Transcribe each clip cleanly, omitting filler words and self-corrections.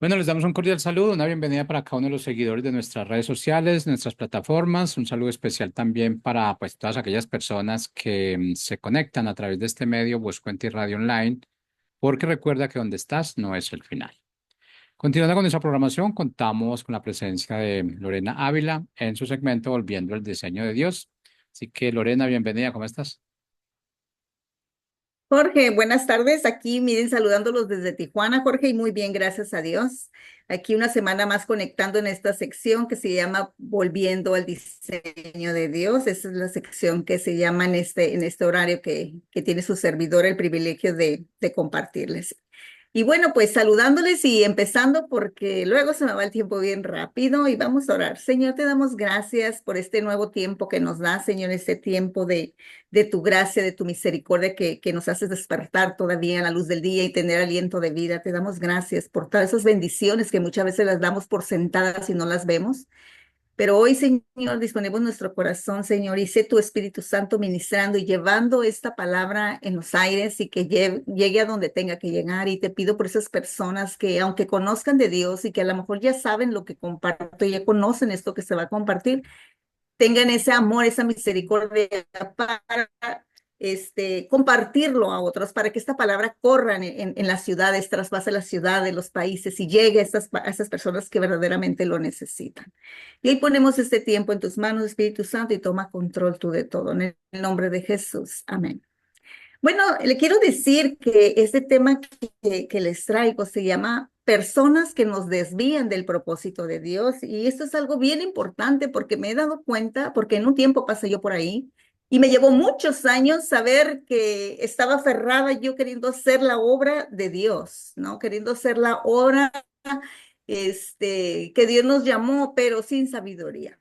Bueno, les damos un cordial saludo, una bienvenida para cada uno de los seguidores de nuestras redes sociales, nuestras plataformas, un saludo especial también para pues todas aquellas personas que se conectan a través de este medio Buscuenti Radio Online, porque recuerda que donde estás no es el final. Continuando con nuestra programación, contamos con la presencia de Lorena Ávila en su segmento Volviendo al Diseño de Dios. Así que Lorena, bienvenida, ¿cómo estás? Jorge, buenas tardes. Aquí, miren, saludándolos desde Tijuana, Jorge, y muy bien, gracias a Dios. Aquí una semana más conectando en esta sección que se llama Volviendo al Diseño de Dios. Esa es la sección que se llama en este horario que tiene su servidor el privilegio de compartirles. Y bueno, pues saludándoles y empezando porque luego se me va el tiempo bien rápido y vamos a orar. Señor, te damos gracias por este nuevo tiempo que nos da, Señor, este tiempo de tu gracia, de tu misericordia que nos haces despertar todavía a la luz del día y tener aliento de vida. Te damos gracias por todas esas bendiciones que muchas veces las damos por sentadas y no las vemos. Pero hoy, Señor, disponemos nuestro corazón, Señor, y sé tu Espíritu Santo ministrando y llevando esta palabra en los aires y que llegue a donde tenga que llegar. Y te pido por esas personas que, aunque conozcan de Dios y que a lo mejor ya saben lo que comparto, ya conocen esto que se va a compartir, tengan ese amor, esa misericordia para compartirlo a otros, para que esta palabra corra en las ciudades, traspase la ciudad de los países y llegue a esas personas que verdaderamente lo necesitan. Y hoy ponemos este tiempo en tus manos, Espíritu Santo, y toma control tú de todo. En el nombre de Jesús. Amén. Bueno, le quiero decir que este tema que les traigo se llama personas que nos desvían del propósito de Dios. Y esto es algo bien importante porque me he dado cuenta, porque en un tiempo pasé yo por ahí y me llevó muchos años saber que estaba aferrada yo queriendo hacer la obra de Dios, ¿no? Queriendo hacer la obra que Dios nos llamó, pero sin sabiduría.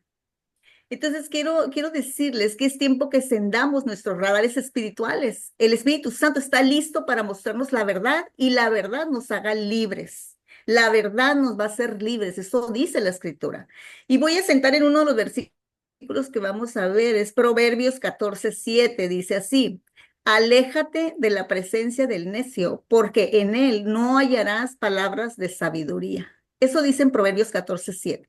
Entonces quiero decirles que es tiempo que encendamos nuestros radares espirituales. El Espíritu Santo está listo para mostrarnos la verdad y la verdad nos haga libres. La verdad nos va a hacer libres, eso dice la Escritura. Y voy a sentar en uno de los versículos que vamos a ver, es Proverbios 14:7, dice así: Aléjate de la presencia del necio, porque en él no hallarás palabras de sabiduría. Eso dice en Proverbios 14:7.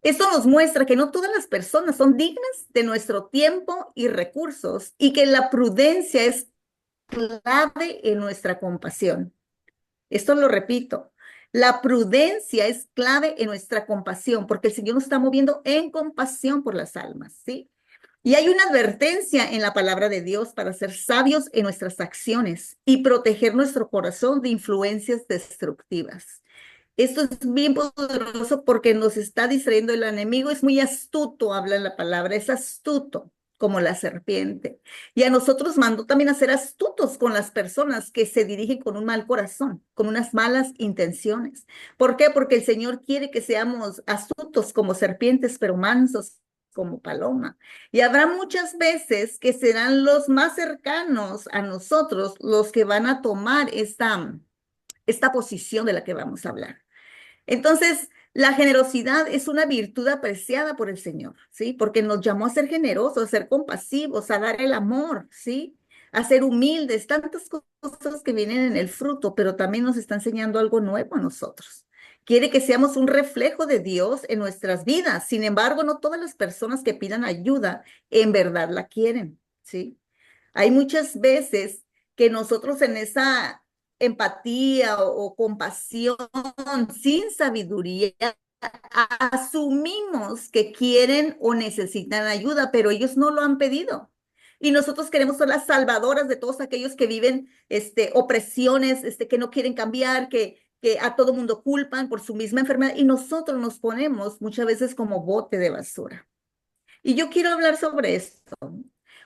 Esto nos muestra que no todas las personas son dignas de nuestro tiempo y recursos y que la prudencia es clave en nuestra compasión. Esto lo repito. La prudencia es clave en nuestra compasión porque el Señor nos está moviendo en compasión por las almas, ¿sí? Y hay una advertencia en la palabra de Dios para ser sabios en nuestras acciones y proteger nuestro corazón de influencias destructivas. Esto es bien poderoso porque nos está distrayendo el enemigo. Es muy astuto, habla la palabra, es astuto como la serpiente. Y a nosotros mandó también a ser astutos con las personas que se dirigen con un mal corazón, con unas malas intenciones. ¿Por qué? Porque el Señor quiere que seamos astutos como serpientes, pero mansos como paloma. Y habrá muchas veces que serán los más cercanos a nosotros los que van a tomar esta posición de la que vamos a hablar. Entonces, la generosidad es una virtud apreciada por el Señor, ¿sí? Porque nos llamó a ser generosos, a ser compasivos, a dar el amor, ¿sí? A ser humildes, tantas cosas que vienen en el fruto, pero también nos está enseñando algo nuevo a nosotros. Quiere que seamos un reflejo de Dios en nuestras vidas. Sin embargo, no todas las personas que pidan ayuda en verdad la quieren, ¿sí? Hay muchas veces que nosotros en esa empatía o compasión sin sabiduría asumimos que quieren o necesitan ayuda, pero ellos no lo han pedido. Y nosotros queremos ser las salvadoras de todos aquellos que viven opresiones, que no quieren cambiar, que a todo mundo culpan por su misma enfermedad y nosotros nos ponemos muchas veces como bote de basura. Y yo quiero hablar sobre esto.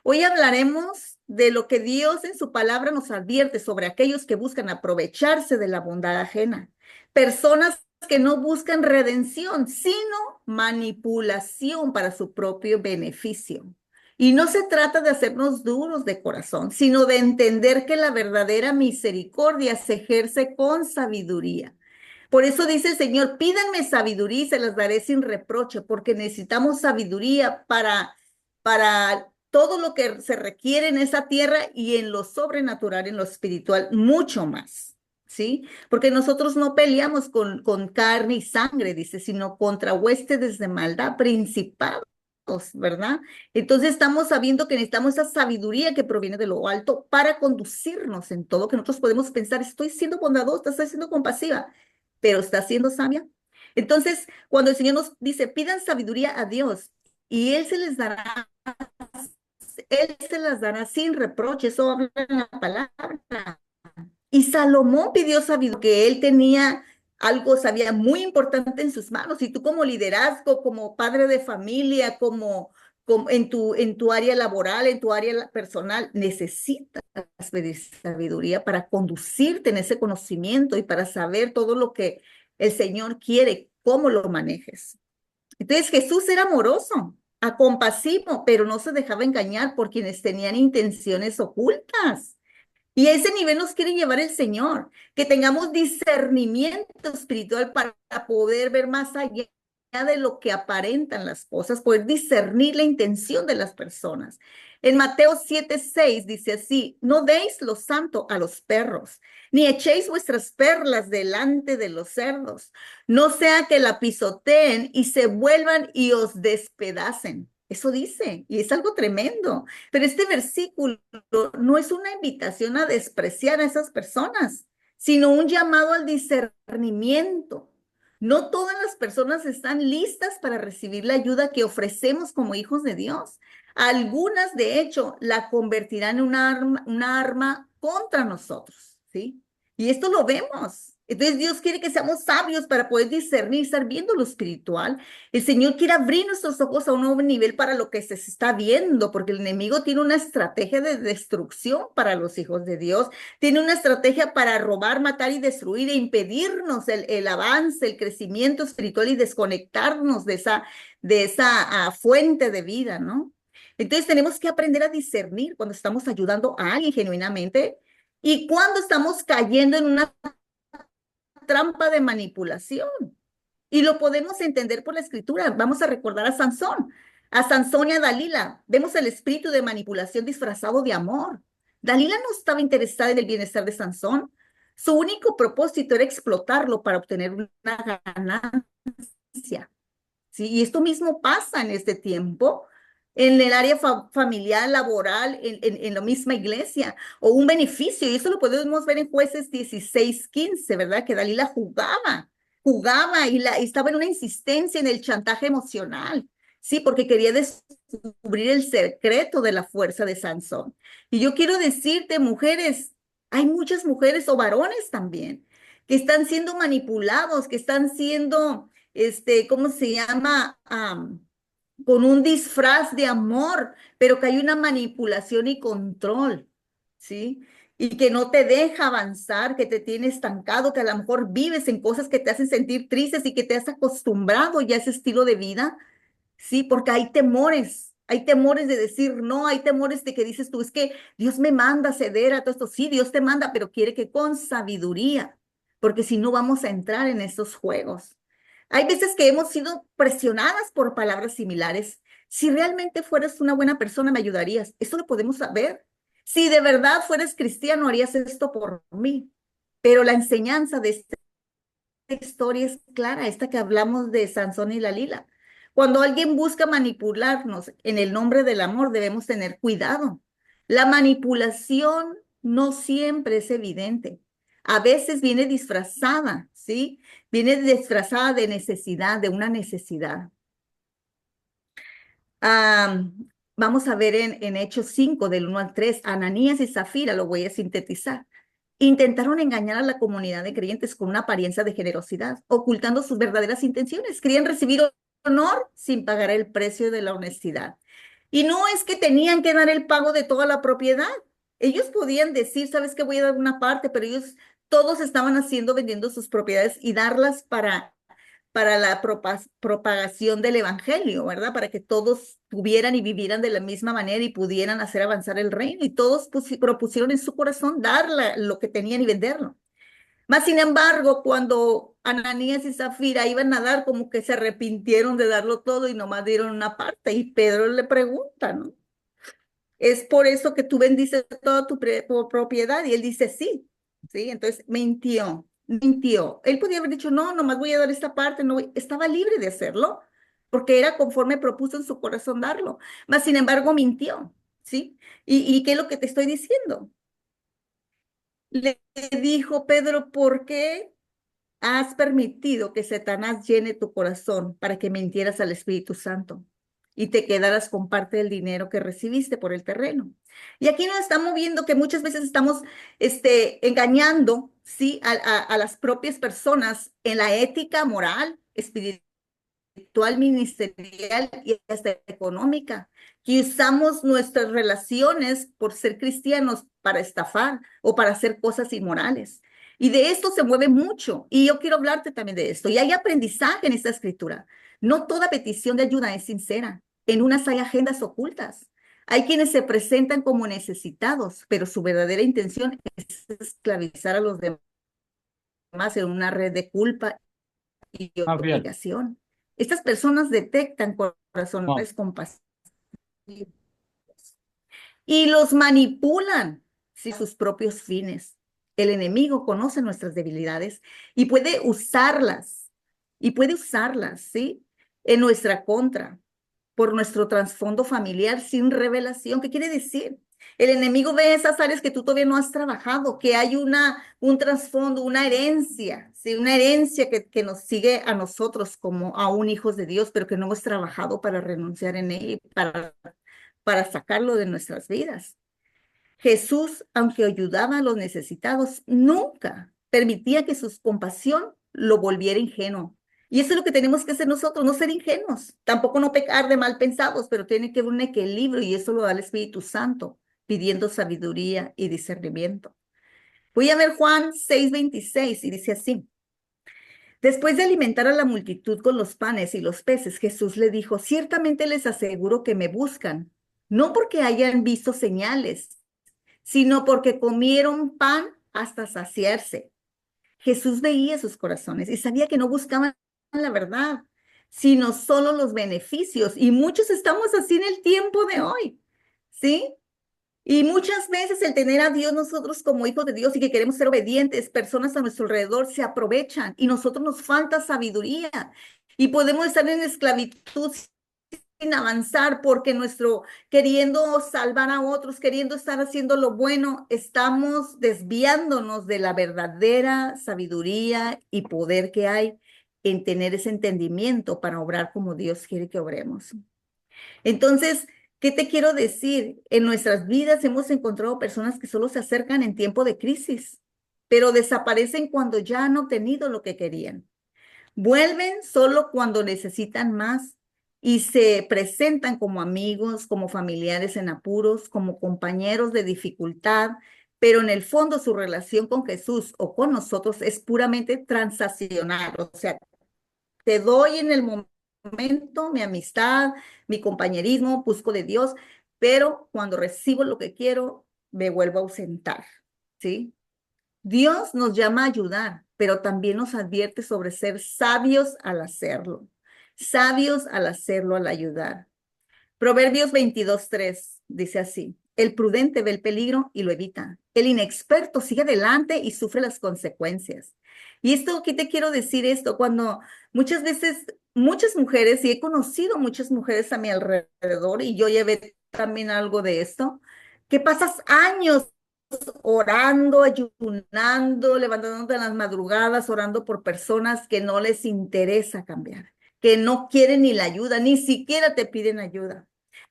Hoy hablaremos de lo que Dios en su palabra nos advierte sobre aquellos que buscan aprovecharse de la bondad ajena. Personas que no buscan redención, sino manipulación para su propio beneficio. Y no se trata de hacernos duros de corazón, sino de entender que la verdadera misericordia se ejerce con sabiduría. Por eso dice el Señor, pídanme sabiduría y se las daré sin reproche, porque necesitamos sabiduría para todo lo que se requiere en esa tierra y en lo sobrenatural, en lo espiritual, mucho más. ¿sí? Porque nosotros no peleamos con carne y sangre, dice, sino contra huestes de maldad, principados, ¿verdad? Entonces estamos sabiendo que necesitamos esa sabiduría que proviene de lo alto para conducirnos en todo, que nosotros podemos pensar, estoy siendo bondadosa, estoy siendo compasiva, pero ¿está siendo sabia? Entonces, cuando el Señor nos dice, pidan sabiduría a Dios y Él se las dará sin reproche, eso habla en la palabra. Y Salomón pidió sabiduría, que él tenía algo, sabía, muy importante en sus manos. Y tú como liderazgo, como padre de familia, como en tu área laboral, en tu área personal, necesitas pedir sabiduría para conducirte en ese conocimiento y para saber todo lo que el Señor quiere, cómo lo manejes. Entonces Jesús era amoroso, compasivo, pero no se dejaba engañar por quienes tenían intenciones ocultas. Y a ese nivel nos quiere llevar el Señor, que tengamos discernimiento espiritual para poder ver más allá de lo que aparentan las cosas, poder discernir la intención de las personas. En Mateo 7:6 dice así, no deis lo santo a los perros, ni echéis vuestras perlas delante de los cerdos, no sea que la pisoteen y se vuelvan y os despedacen. Eso dice, y es algo tremendo. Pero este versículo no es una invitación a despreciar a esas personas, sino un llamado al discernimiento. No todas las personas están listas para recibir la ayuda que ofrecemos como hijos de Dios. Algunas, de hecho, la convertirán en una arma contra nosotros, ¿sí? Y esto lo vemos. Entonces Dios quiere que seamos sabios para poder discernir, estar viendo lo espiritual. El Señor quiere abrir nuestros ojos a un nuevo nivel para lo que se está viendo, porque el enemigo tiene una estrategia de destrucción para los hijos de Dios, tiene una estrategia para robar, matar y destruir e impedirnos el avance, el crecimiento espiritual y desconectarnos de esa fuente de vida, ¿no? Entonces tenemos que aprender a discernir cuando estamos ayudando a alguien genuinamente y cuando estamos cayendo en una trampa de manipulación. Y lo podemos entender por la escritura. Vamos a recordar a Sansón y a Dalila. Vemos el espíritu de manipulación disfrazado de amor. Dalila no estaba interesada en el bienestar de Sansón. Su único propósito era explotarlo para obtener una ganancia. ¿Sí? Y esto mismo pasa en este tiempo, en el área familiar, laboral, en la misma iglesia, o un beneficio. Y eso lo podemos ver en Jueces 16:15, ¿verdad? Que Dalila jugaba y estaba en una insistencia en el chantaje emocional, sí, porque quería descubrir el secreto de la fuerza de Sansón. Y yo quiero decirte, mujeres, hay muchas mujeres o varones también que están siendo manipulados, que están siendo, ¿cómo se llama? Con un disfraz de amor, pero que hay una manipulación y control, ¿sí? Y que no te deja avanzar, que te tiene estancado, que a lo mejor vives en cosas que te hacen sentir tristes y que te has acostumbrado ya a ese estilo de vida, ¿sí? Porque hay temores de decir no, hay temores de que dices tú, es que Dios me manda a ceder a todo esto, sí, Dios te manda, pero quiere que con sabiduría, porque si no vamos a entrar en esos juegos. Hay veces que hemos sido presionadas por palabras similares. Si realmente fueras una buena persona, me ayudarías. Eso lo podemos saber. Si de verdad fueras cristiano, harías esto por mí. Pero la enseñanza de esta historia es clara, esta que hablamos de Sansón y Dalila. Cuando alguien busca manipularnos en el nombre del amor, debemos tener cuidado. La manipulación no siempre es evidente. A veces viene disfrazada, ¿sí? Viene disfrazada de necesidad, de una necesidad. Ah, vamos a ver en Hechos 5, del 1 al 3, Ananías y Zafira, lo voy a sintetizar. Intentaron engañar a la comunidad de creyentes con una apariencia de generosidad, ocultando sus verdaderas intenciones. Querían recibir honor sin pagar el precio de la honestidad. Y no es que tenían que dar el pago de toda la propiedad. Ellos podían decir, sabes que voy a dar una parte, pero ellos todos estaban haciendo, vendiendo sus propiedades y darlas para la propagación del evangelio, ¿verdad? Para que todos tuvieran y vivieran de la misma manera y pudieran hacer avanzar el reino. Y todos propusieron en su corazón dar lo que tenían y venderlo. Más sin embargo, cuando Ananías y Zafira iban a dar, como que se arrepintieron de darlo todo y nomás dieron una parte. Y Pedro le pregunta, ¿no? Es por eso que tú bendices toda tu propiedad. Y él dice, sí. ¿sí? Entonces mintió, mintió. Él podía haber dicho, no, nomás voy a dar esta parte, no estaba libre de hacerlo, porque era conforme propuso en su corazón darlo. Mas, sin embargo, mintió, ¿sí? ¿Y qué es lo que te estoy diciendo? Le dijo Pedro, ¿por qué has permitido que Satanás llene tu corazón para que mintieras al Espíritu Santo y te quedaras con parte del dinero que recibiste por el terreno? Y aquí nos estamos viendo que muchas veces estamos engañando, ¿sí? A las propias personas en la ética moral, espiritual, ministerial y hasta económica, que usamos nuestras relaciones por ser cristianos para estafar o para hacer cosas inmorales. Y de esto se mueve mucho. Y yo quiero hablarte también de esto. Y hay aprendizaje en esta escritura. No toda petición de ayuda es sincera. En unas hay agendas ocultas. Hay quienes se presentan como necesitados, pero su verdadera intención es esclavizar a los demás en una red de culpa y Más bien, obligación. Estas personas detectan no, corazones compasivos y los manipulan, ¿sí? A sus propios fines. El enemigo conoce nuestras debilidades y puede usarlas, ¿sí? En nuestra contra, por nuestro trasfondo familiar sin revelación. ¿Qué quiere decir? El enemigo ve esas áreas que tú todavía no has trabajado, que hay un trasfondo, una herencia, ¿sí? Una herencia que nos sigue a nosotros como aún hijos de Dios, pero que no hemos trabajado para renunciar en ella y para sacarlo de nuestras vidas. Jesús, aunque ayudaba a los necesitados, nunca permitía que su compasión lo volviera ingenuo. Y eso es lo que tenemos que hacer nosotros, no ser ingenuos, tampoco no pecar de mal pensados, pero tiene que haber un equilibrio y eso lo da el Espíritu Santo, pidiendo sabiduría y discernimiento. Voy a ver Juan 6:26 y dice así. Después de alimentar a la multitud con los panes y los peces, Jesús le dijo, ciertamente les aseguro que me buscan, no porque hayan visto señales, sino porque comieron pan hasta saciarse. Jesús veía sus corazones y sabía que no buscaban la verdad, sino solo los beneficios. Y muchos estamos así en el tiempo de hoy, ¿sí? Y muchas veces el tener a Dios nosotros como hijos de Dios y que queremos ser obedientes, personas a nuestro alrededor se aprovechan y nosotros nos falta sabiduría y podemos estar en esclavitud sin avanzar porque queriendo salvar a otros, queriendo estar haciendo lo bueno, estamos desviándonos de la verdadera sabiduría y poder que hay en tener ese entendimiento para obrar como Dios quiere que obremos. Entonces, ¿qué te quiero decir? En nuestras vidas hemos encontrado personas que solo se acercan en tiempo de crisis, pero desaparecen cuando ya han obtenido lo que querían. Vuelven solo cuando necesitan más y se presentan como amigos, como familiares en apuros, como compañeros de dificultad, pero en el fondo su relación con Jesús o con nosotros es puramente transaccional, o sea, te doy en el momento mi amistad, mi compañerismo, busco de Dios, pero cuando recibo lo que quiero, me vuelvo a ausentar, ¿sí? Dios nos llama a ayudar, pero también nos advierte sobre ser sabios al hacerlo, al ayudar. Proverbios 22:3 dice así, el prudente ve el peligro y lo evita. El inexperto sigue adelante y sufre las consecuencias. Y esto, ¿qué te quiero decir esto? Cuando muchas veces, muchas mujeres, y he conocido muchas mujeres a mi alrededor, y yo llevé también algo de esto, que pasas años orando, ayunando, levantándote en las madrugadas, orando por personas que no les interesa cambiar, que no quieren ni la ayuda, ni siquiera te piden ayuda,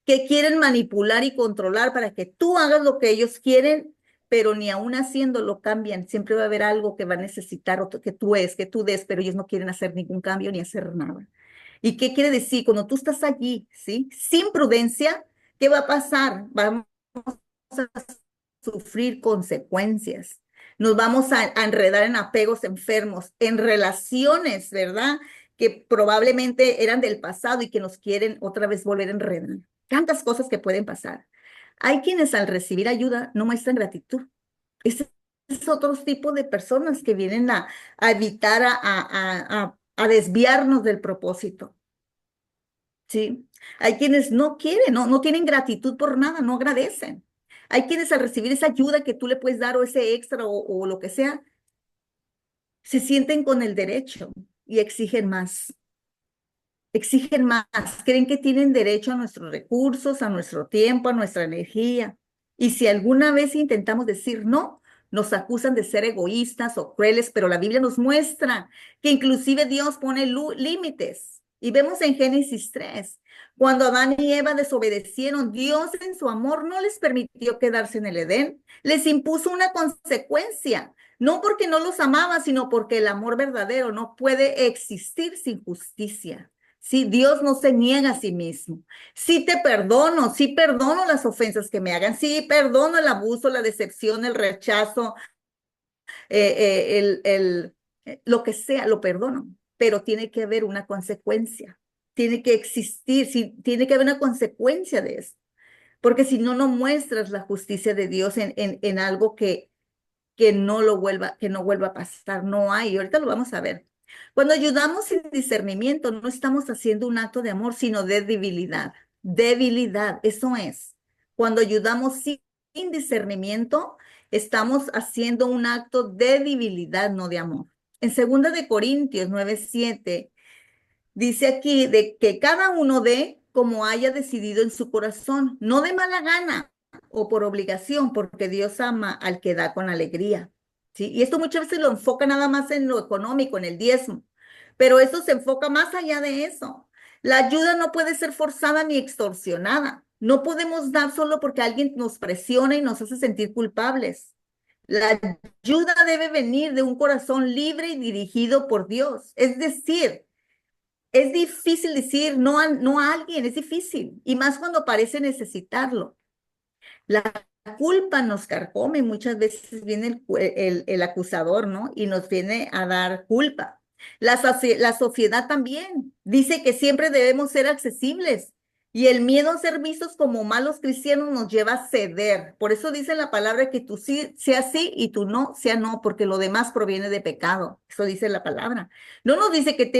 que quieren manipular y controlar para que tú hagas lo que ellos quieren, pero ni aún haciéndolo cambian. Siempre va a haber algo que va a necesitar que tú des, pero ellos no quieren hacer ningún cambio ni hacer nada. ¿Y qué quiere decir? Cuando tú estás allí, ¿sí? Sin prudencia, ¿qué va a pasar? Vamos a sufrir consecuencias. Nos vamos a enredar en apegos enfermos, en relaciones, ¿verdad? Que probablemente eran del pasado y que nos quieren otra vez volver a enredar. Tantas cosas que pueden pasar. Hay quienes al recibir ayuda no muestran gratitud. Ese es otro tipo de personas que vienen a evitar, a desviarnos del propósito. ¿Sí? Hay quienes no quieren, no tienen gratitud por nada, no agradecen. Hay quienes al recibir esa ayuda que tú le puedes dar o ese extra o lo que sea, se sienten con el derecho y exigen más, creen que tienen derecho a nuestros recursos, a nuestro tiempo, a nuestra energía. Y si alguna vez intentamos decir no, nos acusan de ser egoístas o crueles, pero la Biblia nos muestra que inclusive Dios pone límites. Y vemos en Génesis 3, cuando Adán y Eva desobedecieron, Dios en su amor no les permitió quedarse en el Edén, les impuso una consecuencia. No porque no los amaba, sino porque el amor verdadero no puede existir sin justicia. Sí, Dios no se niega a sí mismo. Sí perdono las ofensas que me hagan, sí perdono el abuso, la decepción, el rechazo, lo que sea, lo perdono, pero tiene que haber una consecuencia, tiene que existir, sí, tiene que haber una consecuencia de eso, porque si no, no muestras la justicia de Dios en algo que no vuelva a pasar, no hay, y ahorita lo vamos a ver. Cuando ayudamos sin discernimiento, no estamos haciendo un acto de amor, sino de debilidad. Debilidad, eso es. Cuando ayudamos sin discernimiento, estamos haciendo un acto de debilidad, no de amor. En 2 Corintios 9:7 dice aquí de que cada uno dé como haya decidido en su corazón, no de mala gana o por obligación, porque Dios ama al que da con alegría. ¿Sí? Y esto muchas veces lo enfoca nada más en lo económico, en el diezmo, pero esto se enfoca más allá de eso. La ayuda no puede ser forzada ni extorsionada. No podemos dar solo porque alguien nos presiona y nos hace sentir culpables. La ayuda debe venir de un corazón libre y dirigido por Dios. Es decir, es difícil decir no a alguien, es difícil, y más cuando parece necesitarlo. La culpa nos carcome, muchas veces viene el acusador, ¿no? Y nos viene a dar culpa. La sociedad también dice que siempre debemos ser accesibles y el miedo a ser vistos como malos cristianos nos lleva a ceder. Por eso dice la palabra que tú sí sea sí y tú no sea no, porque lo demás proviene de pecado. Eso dice la palabra. No nos dice que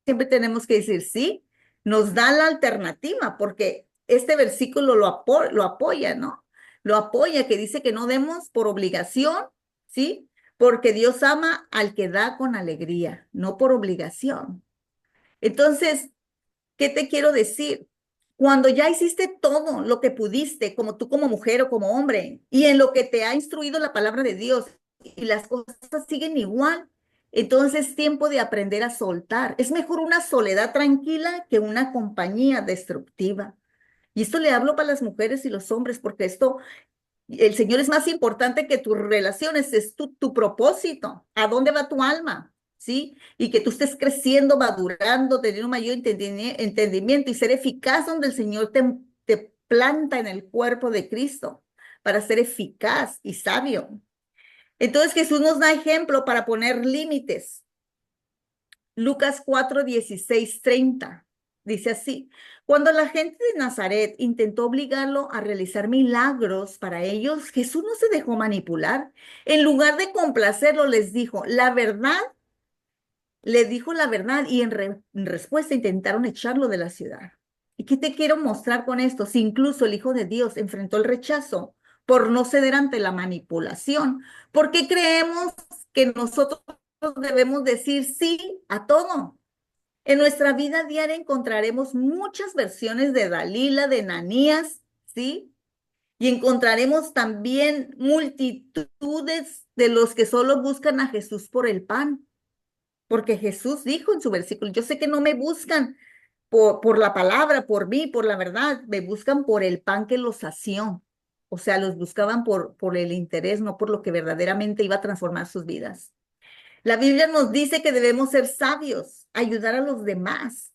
siempre tenemos que decir sí, nos da la alternativa, porque este versículo lo apoya, ¿no? Lo apoya, que dice que no demos por obligación, ¿sí? Porque Dios ama al que da con alegría, no por obligación. Entonces, ¿qué te quiero decir? Cuando ya hiciste todo lo que pudiste, como tú como mujer o como hombre, y en lo que te ha instruido la palabra de Dios, y las cosas siguen igual, entonces es tiempo de aprender a soltar. Es mejor una soledad tranquila que una compañía destructiva. Y esto le hablo para las mujeres y los hombres, porque el Señor es más importante que tus relaciones, es tu propósito. ¿A dónde va tu alma? ¿Sí? Y que tú estés creciendo, madurando, teniendo un mayor entendimiento y ser eficaz donde el Señor te planta en el cuerpo de Cristo para ser eficaz y sabio. Entonces Jesús nos da ejemplo para poner límites. Lucas 4:16-30 dice así: cuando la gente de Nazaret intentó obligarlo a realizar milagros para ellos, Jesús no se dejó manipular. En lugar de complacerlo, les dijo la verdad y en respuesta intentaron echarlo de la ciudad. ¿Y qué te quiero mostrar con esto? Si incluso el Hijo de Dios enfrentó el rechazo por no ceder ante la manipulación, ¿por qué creemos que nosotros debemos decir sí a todo? En nuestra vida diaria encontraremos muchas versiones de Dalila, de Ananías, ¿sí? Y encontraremos también multitudes de los que solo buscan a Jesús por el pan, porque Jesús dijo en su versículo, yo sé que no me buscan por la palabra, por mí, por la verdad, me buscan por el pan que los sació. O sea, los buscaban por el interés, no por lo que verdaderamente iba a transformar sus vidas. La Biblia nos dice que debemos ser sabios, ayudar a los demás,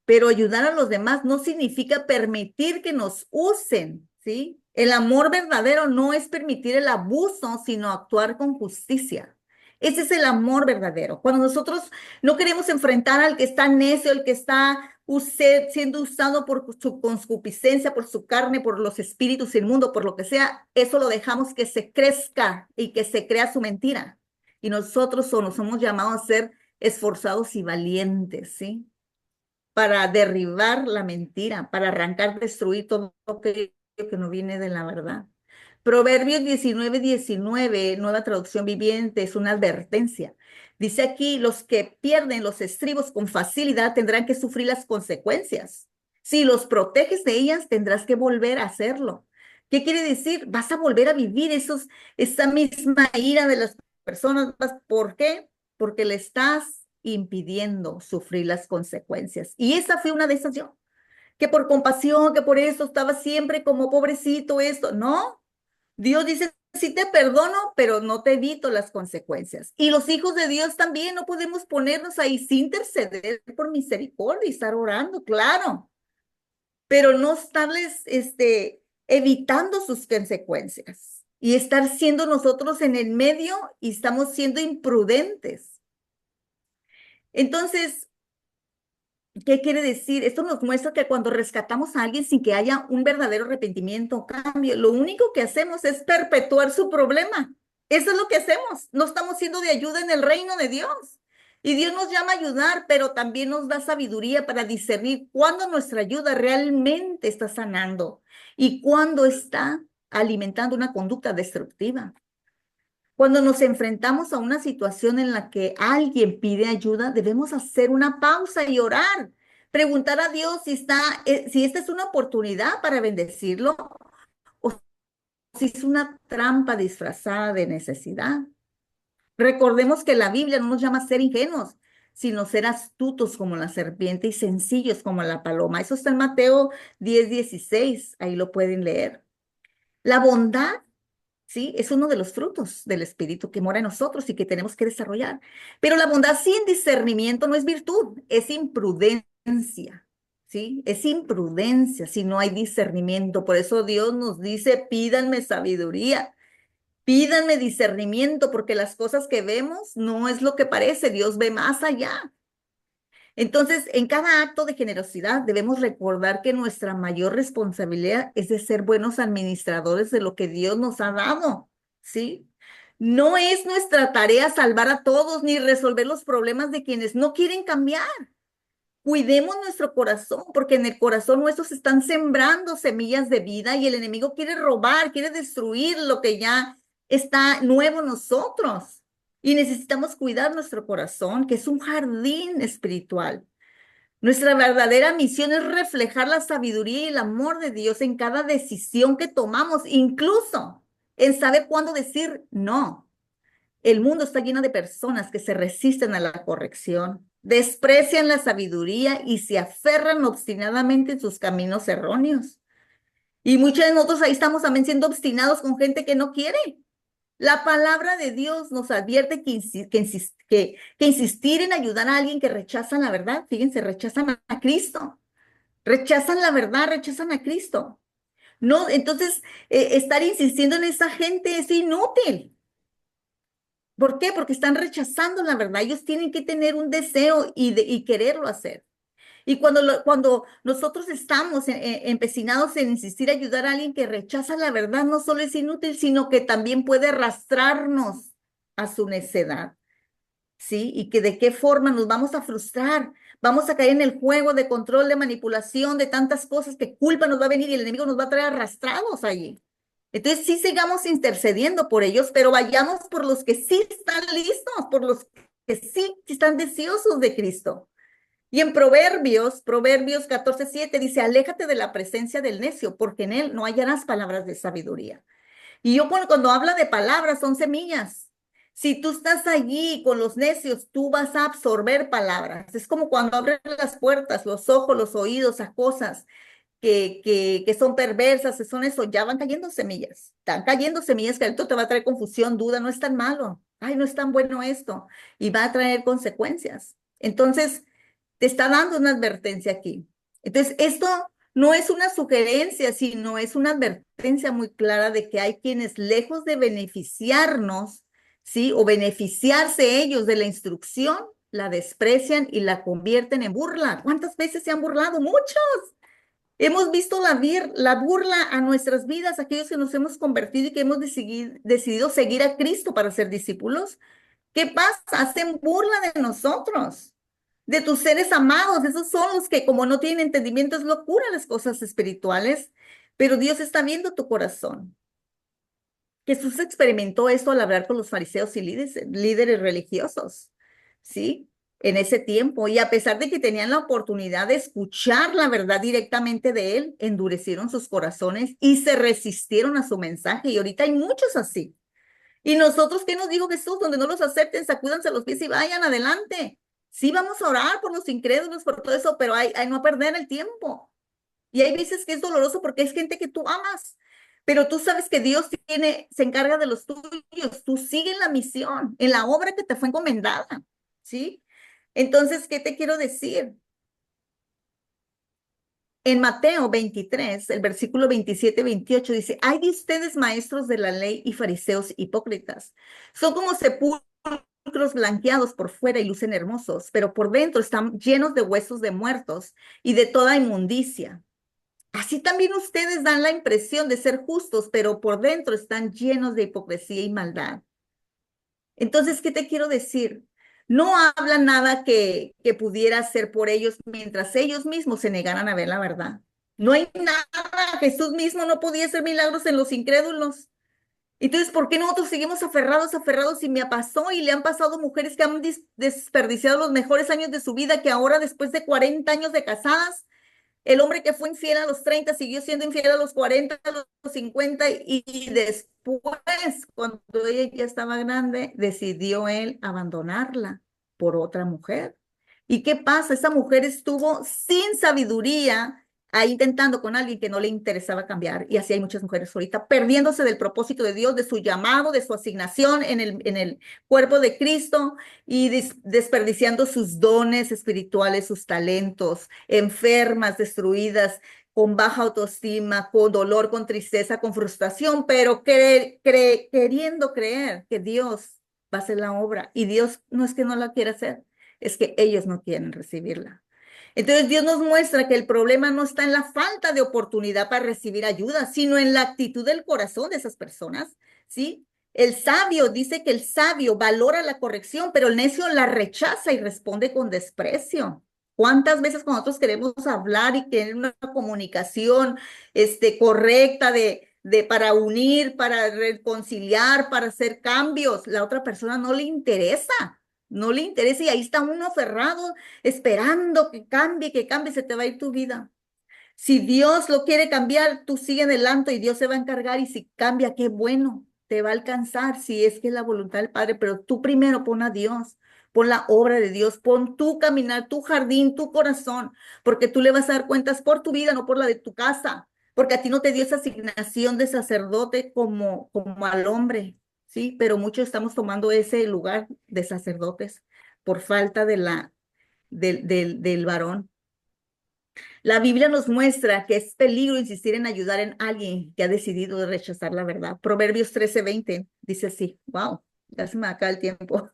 pero ayudar a los demás no significa permitir que nos usen, ¿sí? El amor verdadero no es permitir el abuso, sino actuar con justicia. Ese es el amor verdadero. Cuando nosotros no queremos enfrentar al que está necio, al que está siendo usado por su concupiscencia, por su carne, por los espíritus inmundos, por lo que sea, eso lo dejamos que se crezca y que se crea su mentira. Y nosotros somos llamados a ser esforzados y valientes, ¿sí? Para derribar la mentira, para arrancar, destruir todo aquello que no viene de la verdad. Proverbios 19:19, nueva traducción viviente, es una advertencia. Dice aquí, los que pierden los estribos con facilidad tendrán que sufrir las consecuencias. Si los proteges de ellas, tendrás que volver a hacerlo. ¿Qué quiere decir? Vas a volver a vivir esa misma ira de las personas. ¿Por qué? Porque le estás impidiendo sufrir las consecuencias. Y esa fue una de esas yo, que por compasión, que por eso estaba siempre como pobrecito esto. No, Dios dice, sí te perdono, pero no te evito las consecuencias. Y los hijos de Dios también no podemos ponernos ahí sin interceder por misericordia y estar orando, claro, pero no estarles evitando sus consecuencias y estar siendo nosotros en el medio y estamos siendo imprudentes. Entonces, ¿qué quiere decir? Esto nos muestra que cuando rescatamos a alguien sin que haya un verdadero arrepentimiento o cambio, lo único que hacemos es perpetuar su problema. Eso es lo que hacemos. No estamos siendo de ayuda en el reino de Dios. Y Dios nos llama a ayudar, pero también nos da sabiduría para discernir cuándo nuestra ayuda realmente está sanando y cuándo está alimentando una conducta destructiva. Cuando nos enfrentamos a una situación en la que alguien pide ayuda, debemos hacer una pausa y orar. Preguntar a Dios si esta es una oportunidad para bendecirlo o si es una trampa disfrazada de necesidad. Recordemos que la Biblia no nos llama a ser ingenuos, sino ser astutos como la serpiente y sencillos como la paloma. Eso está en Mateo 10:16. Ahí lo pueden leer. La bondad, ¿sí? Es uno de los frutos del Espíritu que mora en nosotros y que tenemos que desarrollar. Pero la bondad sin discernimiento no es virtud, es imprudencia, ¿sí? Es imprudencia si no hay discernimiento. Por eso Dios nos dice, pídanme sabiduría, pídanme discernimiento, porque las cosas que vemos no es lo que parece, Dios ve más allá. Entonces, en cada acto de generosidad debemos recordar que nuestra mayor responsabilidad es de ser buenos administradores de lo que Dios nos ha dado, ¿sí? No es nuestra tarea salvar a todos ni resolver los problemas de quienes no quieren cambiar. Cuidemos nuestro corazón, porque en el corazón nuestro se están sembrando semillas de vida y el enemigo quiere robar, quiere destruir lo que ya está nuevo en nosotros. Y necesitamos cuidar nuestro corazón, que es un jardín espiritual. Nuestra verdadera misión es reflejar la sabiduría y el amor de Dios en cada decisión que tomamos, incluso en saber cuándo decir no. El mundo está lleno de personas que se resisten a la corrección, desprecian la sabiduría y se aferran obstinadamente en sus caminos erróneos. Y muchos de nosotros ahí estamos también siendo obstinados con gente que no quiere. La palabra de Dios nos advierte que insistir en ayudar a alguien que rechaza la verdad, fíjense, rechazan a Cristo, rechazan la verdad, rechazan a Cristo. No, entonces, estar insistiendo en esa gente es inútil. ¿Por qué? Porque están rechazando la verdad. Ellos tienen que tener un deseo y quererlo hacer. Y cuando nosotros estamos empecinados en insistir ayudar a alguien que rechaza la verdad, no solo es inútil, sino que también puede arrastrarnos a su necedad, ¿sí? Y que de qué forma nos vamos a frustrar, vamos a caer en el juego de control, de manipulación, de tantas cosas que culpa nos va a venir y el enemigo nos va a traer arrastrados allí. Entonces sí sigamos intercediendo por ellos, pero vayamos por los que sí están listos, por los que sí están deseosos de Cristo. Y en Proverbios 14:7 dice, aléjate de la presencia del necio, porque en él no hallarás palabras de sabiduría. Y yo cuando habla de palabras, son semillas. Si tú estás allí con los necios, tú vas a absorber palabras. Es como cuando abres las puertas, los ojos, los oídos a cosas que son perversas, que son eso, ya van cayendo semillas. Están cayendo semillas que esto te va a traer confusión, duda, no es tan malo. Ay, no es tan bueno esto. Y va a traer consecuencias. Entonces, te está dando una advertencia aquí. Entonces, esto no es una sugerencia, sino es una advertencia muy clara de que hay quienes, lejos de beneficiarnos, ¿sí? O beneficiarse ellos de la instrucción, la desprecian y la convierten en burla. ¿Cuántas veces se han burlado? Muchas. Hemos visto la burla a nuestras vidas, aquellos que nos hemos convertido y que hemos decidido seguir a Cristo para ser discípulos. ¿Qué pasa? Hacen burla de nosotros, de tus seres amados. Esos son los que, como no tienen entendimiento, es locura las cosas espirituales, pero Dios está viendo tu corazón. Jesús experimentó esto al hablar con los fariseos y líderes religiosos, ¿sí? En ese tiempo. Y a pesar de que tenían la oportunidad de escuchar la verdad directamente de él, endurecieron sus corazones y se resistieron a su mensaje. Y ahorita hay muchos así. ¿Y nosotros qué nos dijo Jesús? Donde no los acepten, sacúdanse los pies y vayan adelante. Sí, vamos a orar por los incrédulos, por todo eso, pero hay no perder el tiempo. Y hay veces que es doloroso porque es gente que tú amas, pero tú sabes que Dios se encarga de los tuyos. Tú sigue en la misión, en la obra que te fue encomendada, ¿sí? Entonces, ¿qué te quiero decir? En Mateo 23, el versículo 27-28 dice, hay de ustedes maestros de la ley y fariseos hipócritas. Son como sepulcros blanqueados por fuera y lucen hermosos, pero por dentro están llenos de huesos de muertos y de toda inmundicia. Así también ustedes dan la impresión de ser justos, pero por dentro están llenos de hipocresía y maldad. Entonces, ¿qué te quiero decir? No habla nada que pudiera hacer por ellos mientras ellos mismos se negaran a ver la verdad. No hay nada. Jesús mismo no podía hacer milagros en los incrédulos. Entonces, ¿por qué nosotros seguimos aferrados y me pasó y le han pasado mujeres que han desperdiciado los mejores años de su vida, que ahora después de 40 años de casadas, el hombre que fue infiel a los 30 siguió siendo infiel a los 40, a los 50 y después, cuando ella ya estaba grande, decidió él abandonarla por otra mujer. ¿Y qué pasa? Esa mujer estuvo sin sabiduría ahí intentando con alguien que no le interesaba cambiar. Y así hay muchas mujeres ahorita perdiéndose del propósito de Dios, de su llamado, de su asignación en el cuerpo de Cristo y desperdiciando sus dones espirituales, sus talentos, enfermas, destruidas, con baja autoestima, con dolor, con tristeza, con frustración, pero queriendo creer que Dios va a hacer la obra. Y Dios no es que no la quiera hacer, es que ellos no quieren recibirla. Entonces Dios nos muestra que el problema no está en la falta de oportunidad para recibir ayuda, sino en la actitud del corazón de esas personas, ¿sí? El sabio dice que el sabio valora la corrección, pero el necio la rechaza y responde con desprecio. ¿Cuántas veces cuando nosotros queremos hablar y tener una comunicación correcta para unir, para reconciliar, para hacer cambios, la otra persona no le interesa? No le interesa y ahí está uno aferrado, esperando que cambie, se te va a ir tu vida. Si Dios lo quiere cambiar, tú sigue adelante y Dios se va a encargar y si cambia, qué bueno, te va a alcanzar si es que es la voluntad del Padre, pero tú primero pon a Dios, pon la obra de Dios, pon tu caminar, tu jardín, tu corazón, porque tú le vas a dar cuentas por tu vida, no por la de tu casa, porque a ti no te dio esa asignación de sacerdote como al hombre, ¿sí? Pero muchos estamos tomando ese lugar de sacerdotes por falta del varón. La Biblia nos muestra que es peligro insistir en ayudar en alguien que ha decidido rechazar la verdad. Proverbios 13:20 dice así, wow, ya se me acaba el tiempo.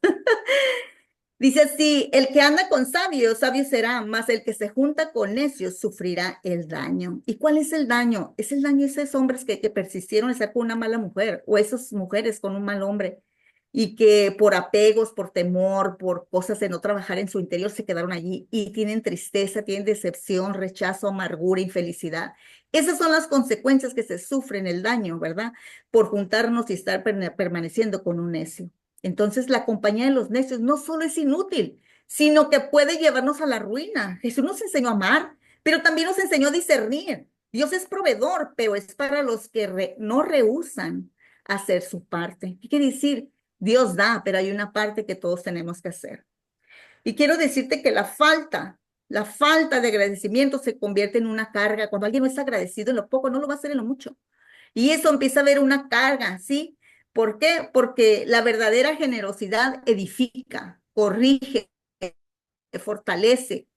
Dice así, el que anda con sabios, sabio será, mas el que se junta con necios sufrirá el daño. ¿Y cuál es el daño? Es el daño de esos hombres que persistieron en estar con una mala mujer o esas mujeres con un mal hombre y que por apegos, por temor, por cosas de no trabajar en su interior se quedaron allí y tienen tristeza, tienen decepción, rechazo, amargura, infelicidad. Esas son las consecuencias que se sufren, el daño, ¿verdad? Por juntarnos y estar permaneciendo con un necio. Entonces, la compañía de los necios no solo es inútil, sino que puede llevarnos a la ruina. Jesús nos enseñó a amar, pero también nos enseñó a discernir. Dios es proveedor, pero es para los que no rehúsan hacer su parte. ¿Qué quiere decir? Dios da, pero hay una parte que todos tenemos que hacer. Y quiero decirte que la falta de agradecimiento se convierte en una carga. Cuando alguien no es agradecido en lo poco, no lo va a hacer en lo mucho. Y eso empieza a ver una carga, ¿sí? ¿Por qué? Porque la verdadera generosidad edifica, corrige, fortalece.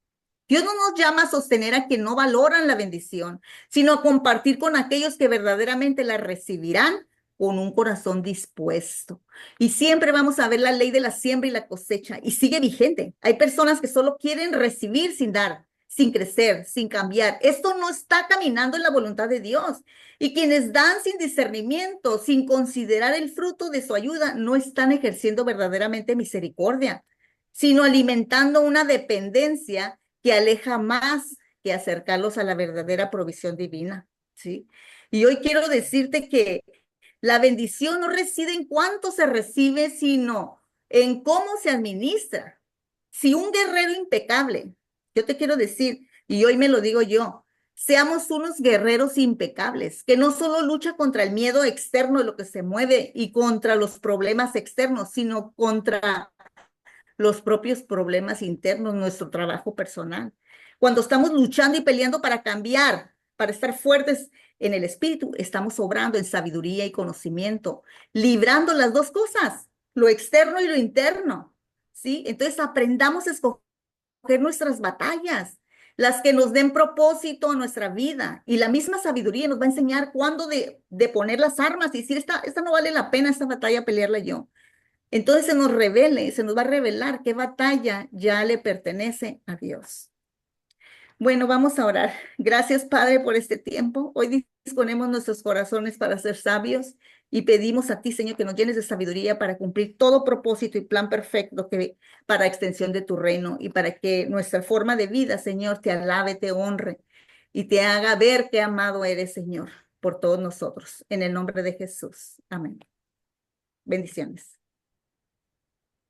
Dios no nos llama a sostener a quien no valoran la bendición, sino a compartir con aquellos que verdaderamente la recibirán con un corazón dispuesto. Y siempre vamos a ver la ley de la siembra y la cosecha, y sigue vigente. Hay personas que solo quieren recibir sin dar, sin crecer, sin cambiar. Esto no está caminando en la voluntad de Dios. Y quienes dan sin discernimiento, sin considerar el fruto de su ayuda, no están ejerciendo verdaderamente misericordia, sino alimentando una dependencia que aleja más que acercarlos a la verdadera provisión divina, ¿sí? Y hoy quiero decirte que La bendición no reside en cuánto se recibe, sino en cómo se administra. Si un guerrero impecable, yo te quiero decir, y hoy me lo digo yo, seamos unos guerreros impecables, que no solo lucha contra el miedo externo de lo que se mueve y contra los problemas externos, sino contra los propios problemas internos, nuestro trabajo personal. Cuando estamos luchando y peleando para cambiar, para estar fuertes en el espíritu, estamos obrando en sabiduría y conocimiento, librando las dos cosas, lo externo y lo interno, ¿sí? Entonces aprendamos a escoger nuestras batallas, las que nos den propósito a nuestra vida. Y la misma sabiduría nos va a enseñar cuándo de poner las armas y decir, esta no vale la pena, esta batalla pelearla yo. Entonces se nos va a revelar qué batalla ya le pertenece a Dios. Bueno, vamos a orar. Gracias, Padre, por este tiempo. Hoy disponemos nuestros corazones para ser sabios y pedimos a ti, Señor, que nos llenes de sabiduría para cumplir todo propósito y plan perfecto para extensión de tu reino y para que nuestra forma de vida, Señor, te alabe, te honre y te haga ver qué amado eres, Señor, por todos nosotros. En el nombre de Jesús. Amén. Bendiciones.